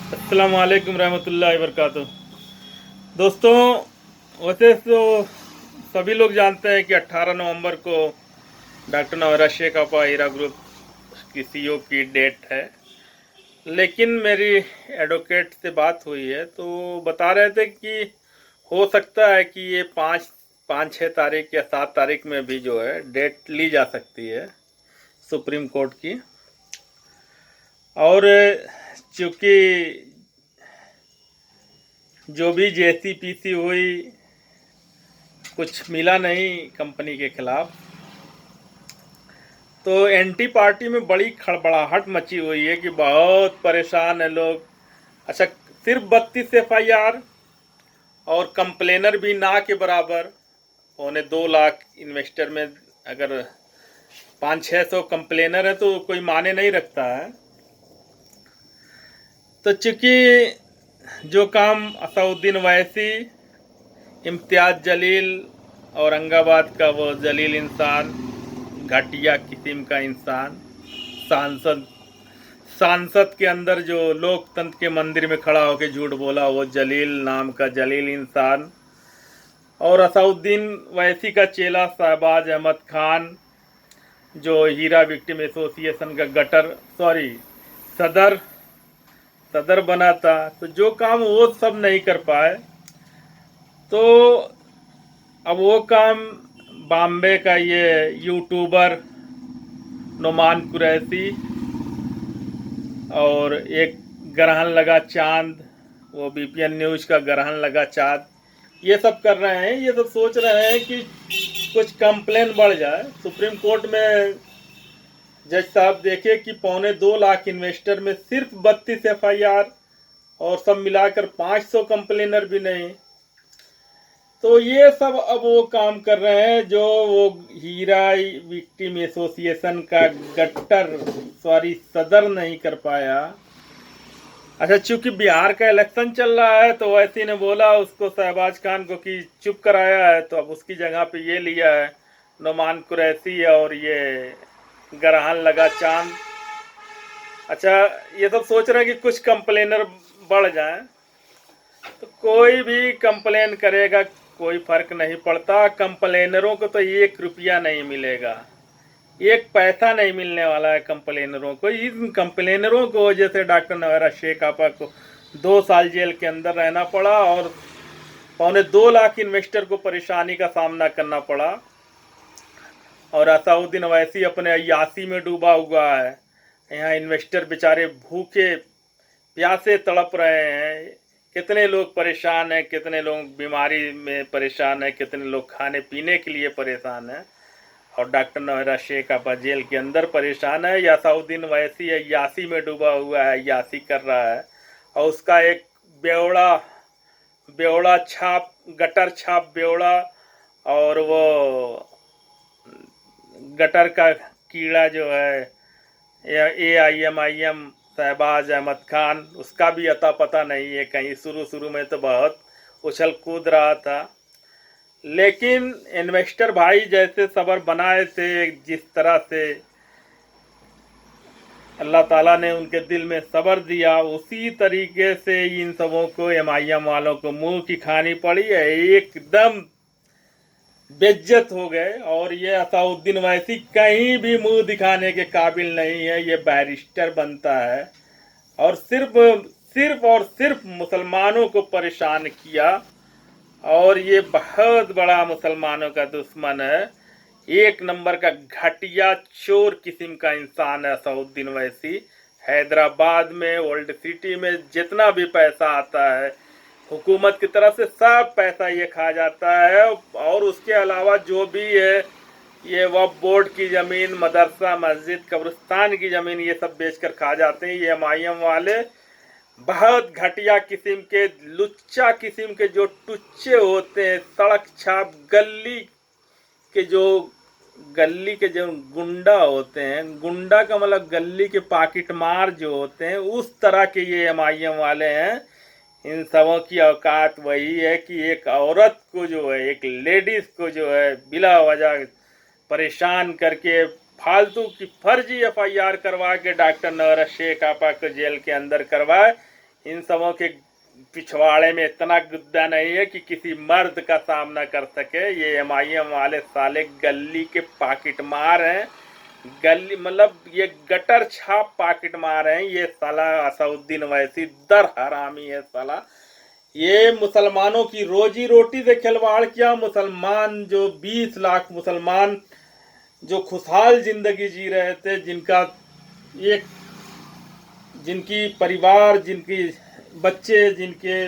अस्सलाम वालेकुम रहमतुल्लाहि वबरकातुह। दोस्तों, वैसे तो सभी लोग जानते हैं कि 18 नवंबर को डॉक्टर नौरा शेख आपा हीरा ग्रुप की सीईओ की डेट है। लेकिन मेरी एडवोकेट से बात हुई है तो बता रहे थे कि हो सकता है कि ये पाँच पाँच छः तारीख या 7 तारीख में भी जो है डेट ली जा सकती है सुप्रीम कोर्ट की। और चूँकि जो भी जैसी पीसी हुई कुछ मिला नहीं कंपनी के खिलाफ, तो एंटी पार्टी में बड़ी खड़बड़ाहट मची हुई है कि बहुत परेशान है लोग। अच्छा, सिर्फ 32 FIR और कंप्लेनर भी ना के बराबर, 2.25 लाख इन्वेस्टर में अगर 500-600 कंप्लेनर है तो कोई माने नहीं रखता है। तो चूंकि जो काम असउद्दीन वैसी, इम्तियाज जलील, औरंगाबाद का वो जलील इंसान, घटिया किस्म का इंसान, सांसद सांसद के अंदर जो लोकतंत्र के मंदिर में खड़ा होकर झूठ बोला, वो जलील नाम का जलील इंसान, और असउद्दीन वैसी का चेला शहबाज अहमद खान, जो हीरा विक्टिम एसोसिएशन का सदर सदर बना था। तो जो काम वो सब नहीं कर पाए, तो अब वो काम बॉम्बे का ये यूट्यूबर नुमान कुरैशी और एक ग्रहण लगा चांद, वो बीपीएन न्यूज का ग्रहण लगा चांद, ये सब कर रहे हैं। ये सब सोच रहे हैं कि कुछ कंप्लेन बढ़ जाए सुप्रीम कोर्ट में। जज साहब देखे कि 2.25 लाख इन्वेस्टर में सिर्फ 32 FIR और सब मिलाकर 500 कंप्लेनर भी नहीं। तो ये सब अब वो काम कर रहे हैं जो वो हीरा विक्टिम एसोसिएशन का सदर नहीं कर पाया। अच्छा, चूंकि बिहार का इलेक्शन चल रहा है तो वैसी ने बोला उसको, शहबाज खान को, कि चुप कराया है, तो अब उसकी जगह पे ये लिया है नुमान कुरैशी और ये ग्रहण लगा चांद। अच्छा, ये सब सोच रहे हैं कि कुछ कंप्लेनर बढ़ जाए, तो कोई भी कंप्लेन करेगा कोई फर्क नहीं पड़ता। कंप्लेनरों को तो 1 रुपया नहीं मिलेगा, 1 पैसा नहीं मिलने वाला है कंप्लेनरों को। इन कंप्लेनरों को वजह से डॉक्टर नौरा शेख आपा को 2 साल जेल के अंदर रहना पड़ा और 2.25 लाख इन्वेस्टर को परेशानी का सामना करना पड़ा। और असाउद्दीन अवैसी अपने अयासी में डूबा हुआ है। यहाँ इन्वेस्टर बेचारे भूखे प्यासे तड़प रहे हैं। कितने लोग परेशान हैं, कितने लोग बीमारी में परेशान हैं, कितने लोग खाने पीने के लिए परेशान हैं। और डॉक्टर नौरा शेख आपा जेल के अंदर परेशान है। यासाउद्दीन वैसी अयासी में डूबा हुआ है, अयासी कर रहा है। और उसका एक बेवड़ा बेवड़ा छाप, गटर छाप बेवड़ा, और वो गटर का कीड़ा जो है AIM शहबाज अहमद खान, उसका भी अता पता नहीं है। कहीं शुरू में तो बहुत उछल कूद रहा था, लेकिन इन्वेस्टर भाई जैसे सबर बनाए थे, जिस तरह से अल्लाह ताला ने उनके दिल में सबर दिया, उसी तरीके से इन सबों को, MIM वालों को मुंह की खानी पड़ी है। एकदम बेइज्जत हो गए। और ये असाउद्दीन वैसी कहीं भी मुंह दिखाने के काबिल नहीं है। ये बैरिस्टर बनता है और सिर्फ मुसलमानों को परेशान किया। और ये बहुत बड़ा मुसलमानों का दुश्मन है। 1 नंबर का घटिया चोर किस्म का इंसान है असाउद्दीन वैसी। हैदराबाद में, ओल्ड सिटी में जितना भी पैसा आता है हुकूमत की तरफ से, सब पैसा ये खा जाता है। और उसके अलावा जो भी है, ये वक्फ बोर्ड की ज़मीन, मदरसा, मस्जिद, कब्रिस्तान की ज़मीन, ये सब बेचकर खा जाते हैं ये MIM वाले। बहुत घटिया किस्म के, लुच्चा किस्म के जो टुच्चे होते हैं, सड़क छाप गली के जो गुंडा होते हैं, गुंडा का मतलब गली के पॉकेट मार जो होते हैं, उस तरह के ये MIM वाले हैं। इन सबों की औकात वही है कि एक औरत को जो है, एक लेडीज को जो है बिला वजह परेशान करके फालतू की फर्जी FIR करवा के डॉक्टर नौरा शेख आपा को जेल के अंदर करवाए। इन सबों के पिछवाड़े में इतना गुद्दा नहीं है कि किसी मर्द का सामना कर सके। ये एमआईएम वाले साले गली के पाकिट मार हैं, गली मतलब ये गटर छाप पाकिट मार हैं। ये साला असउद्दीन वैसी दर हरामी है साला। ये मुसलमानों की रोजी रोटी से खिलवाड़ किया। मुसलमान जो 20 लाख मुसलमान जो खुशहाल जिंदगी जी रहे थे, एक जिनकी परिवार, जिनकी बच्चे, जिनके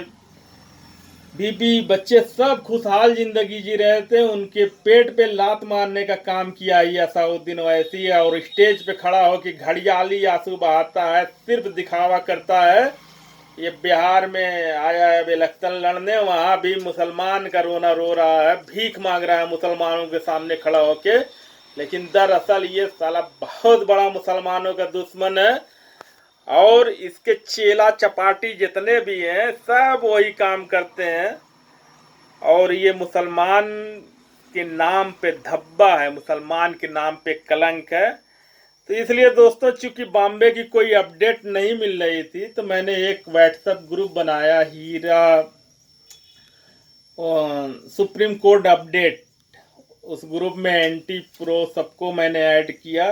बीबी बच्चे सब खुशहाल जिंदगी जी रहे थे, उनके पेट पे लात मारने का काम किया ये असाउद्दीन ओवैसी है। और स्टेज पे खड़ा हो कि घड़ियाली आंसू बहाता है, सिर्फ दिखावा करता है। ये बिहार में आया है इलेक्शन लड़ने, वहां भी मुसलमान का रोना रो रहा है, भीख मांग रहा है मुसलमानों के सामने खड़ा होके। लेकिन दरअसल ये साला बहुत बड़ा मुसलमानों का दुश्मन है। और इसके चेला चपाटी जितने भी हैं सब वही काम करते हैं। और ये मुसलमान के नाम पे धब्बा है, मुसलमान के नाम पे कलंक है। तो इसलिए दोस्तों, चूंकि बॉम्बे की कोई अपडेट नहीं मिल रही थी, तो मैंने एक व्हाट्सएप ग्रुप बनाया, हीरा सुप्रीम कोर्ट अपडेट। उस ग्रुप में एंटी प्रो सबको मैंने ऐड किया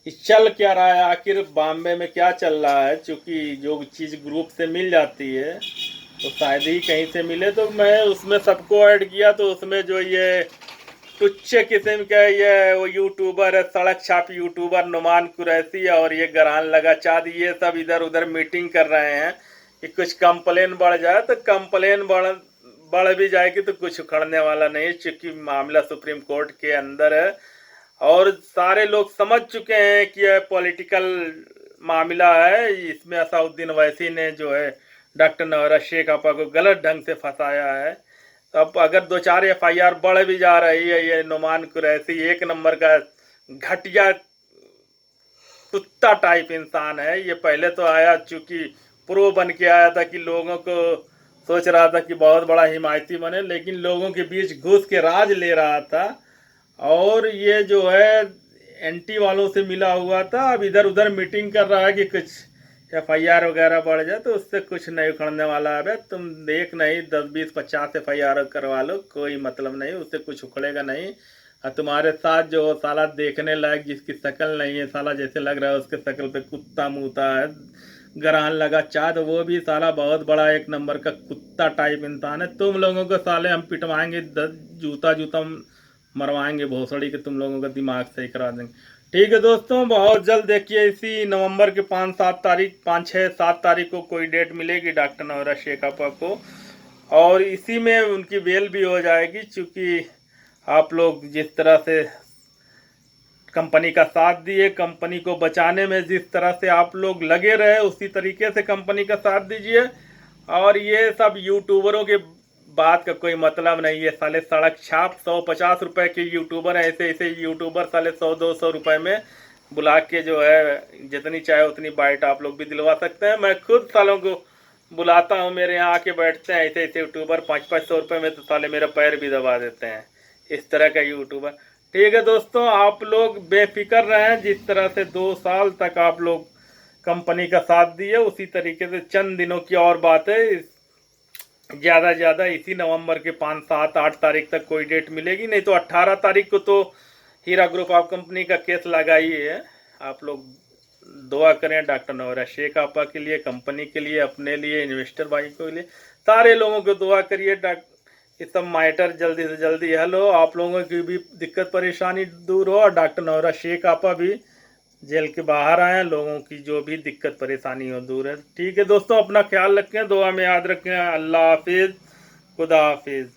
कि चल क्या रहा है, आखिर बॉम्बे में क्या चल रहा है। चूँकि जो चीज़ ग्रुप से मिल जाती है तो शायद ही कहीं से मिले, तो मैं उसमें सबको ऐड किया। तो उसमें जो ये टुच्चे किस्म का ये वो यूट्यूबर है, सड़क छाप यूट्यूबर नुमान कुरैशी और ये गरान लगा चाँद, ये सब इधर उधर मीटिंग कर रहे हैं कि कुछ कंप्लेन बढ़ जाए। तो कंप्लेन बढ़ भी जाएगी तो कुछ उखड़ने वाला नहीं, चूँकि मामला सुप्रीम कोर्ट के अंदर है। और सारे लोग समझ चुके हैं कि यह पॉलिटिकल मामला है। इसमें असाउद्दीन ओवैसी ने जो है डॉक्टर नौरा शेख आपा को गलत ढंग से फंसाया है। तो अब अगर 2-4 एफआईआर बढ़ भी जा रही है, ये नुमान कुरैशी एक नंबर का घटिया कुत्ता टाइप इंसान है। ये पहले तो आया चूंकि प्रो बन के आया था कि लोगों को सोच रहा था कि बहुत बड़ा हिमायती बने, लेकिन लोगों के बीच घुस के राज ले रहा था। और ये जो है एंटी वालों से मिला हुआ था, अब इधर उधर मीटिंग कर रहा है कि कुछ एफआईआर वगैरह बढ़ जाए, तो उससे कुछ नहीं उखड़ने वाला है। तुम देख नहीं 10, 20, 50 एफआईआर करवा लो, कोई मतलब नहीं, उससे कुछ उखड़ेगा नहीं। और तुम्हारे साथ जो साला देखने लायक जिसकी शक्ल नहीं है, साला जैसे लग रहा है उसके शक्ल पे कुत्ता मुँहता है, गरान लगा चाँद, वो भी साला बहुत बड़ा एक नंबर का कुत्ता टाइप इंसान है। तुम लोगों को साले हम पिटवाएंगे, जूता मरवाएंगे भोसड़ी के, तुम लोगों का दिमाग सही करा देंगे। ठीक है दोस्तों, बहुत जल्द देखिए इसी नवंबर के 5, 6, 7 तारीख को कोई डेट मिलेगी डॉक्टर नौरा शेख आपा को, और इसी में उनकी बेल भी हो जाएगी। चूँकि आप लोग जिस तरह से कंपनी का साथ दिए, कंपनी को बचाने में जिस तरह से आप लोग लगे रहे, उसी तरीके से कंपनी का साथ दीजिए। और ये सब यूट्यूबरों के बात का कोई मतलब नहीं है, साले सड़क छाप 150 रुपए के यूट्यूबर हैं, ऐसे ऐसे यूट्यूबर साले 100-200 रुपए में बुला के जो है जितनी चाहे उतनी बाइट आप लोग भी दिलवा सकते हैं। मैं खुद सालों को बुलाता हूँ, मेरे यहाँ आके बैठते हैं ऐसे ऐसे यूट्यूबर, 500-500 रुपये में तो साले मेरा पैर भी दबा देते हैं, इस तरह का यूट्यूबर। ठीक है दोस्तों, आप लोग बेफिक्र रहें। जिस तरह से 2 साल तक आप लोग कंपनी का साथ दिए, उसी तरीके से चंद दिनों की और बात है, ज़्यादा ज़्यादा इसी नवंबर के 5, 7, 8 तारीख तक कोई डेट मिलेगी, नहीं तो 18 तारीख को तो हीरा ग्रुप ऑफ कंपनी का केस लगा ही है। आप लोग दुआ करें डॉक्टर नौरा शेख आपा के लिए, कंपनी के लिए, अपने लिए, इन्वेस्टर भाई के लिए, सारे लोगों को दुआ करिए ये सब मैटर जल्दी से जल्दी हल हो, आप लोगों की भी दिक्कत परेशानी दूर हो, और डॉक्टर नौरा शेख आपा भी जेल के बाहर आए, लोगों की जो भी दिक्कत परेशानी हो दूर है। ठीक है दोस्तों, अपना ख्याल रखें, दुआ में याद रखें। अल्लाह हाफिज़, खुदा हाफिज़।